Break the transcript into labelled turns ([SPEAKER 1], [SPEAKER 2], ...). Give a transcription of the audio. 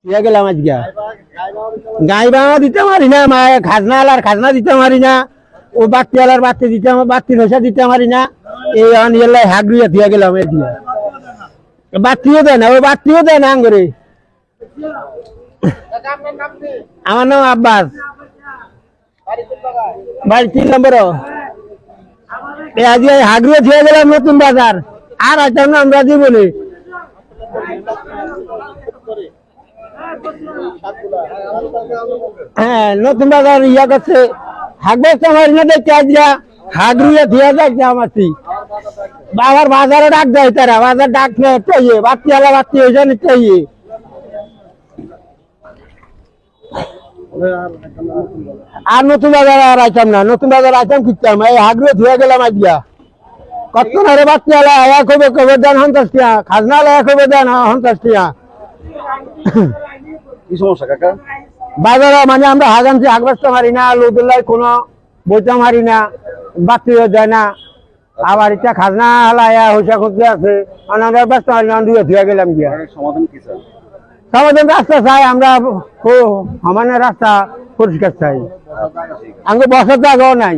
[SPEAKER 1] দিয়া গেলাম আজকে গাই বাবা দিতে পারি না, খাজনা আলার খাজনা দিতে পারি না, ও বাত্তি আলার বাত্তি দিতে বাত্তি পয়সা দিতে পারি না, এই অনিয়াল্লাই হাগড়িয়া দিয়া গেলাম এই দিয়া বাত্তিও দেয় না, ওই বাত্তিও দেয় না আঙ্গরে। আমার নাম আব্বাস, বাড়ি 3 নম্বর। আজকে হাগড়িয়া দিয়ে গেলাম নতুন বাজার, আর আইতাম না আমরা জীবনে। হ্যাঁ নতুন বাজার ইয়া করছে, হাগ বেচতে পারি না দেখতে আজরা হাগড়িয়া দিয়ে যাচ্ছে আমার বাবার বাজারে ডাক দেয়, তারা বাজার ডাক চাইয়ে বাত্তি আলা বাত্তি হয়ে যায় চাইয়ে। আর নতুন বাজার আর আইতাম না, নতুন বাজার আইতাম কিনতাম, এই হাগড়িয়া ধুয়ে গেলাম আজকে। কত না বাচ্চা আলা এক হবে কবে দেন 50 টাকা, খাজনা আলা এক হবে দেন 50 টাকা।
[SPEAKER 2] কি সমস্যা কাকা?
[SPEAKER 1] বাজারে মানে আমরা হাগানছি হাগ বেচতে পারি না, লুদুল্লাই কোনো বইতে পারি না, বাতি দেয় না, আবার এটা খাজনা হালায়া হইসা খুঁজতে আছে, আমরা ব্যস্ত পারি না, ধুয়ে গেলাম গিয়া।
[SPEAKER 2] সমাধান কি স্যার?
[SPEAKER 1] সমাধান রাস্তা চাই আমরা, সমানের রাস্তা পরিষ্কার চাই, আমাকে বসার জায়গাও নাই।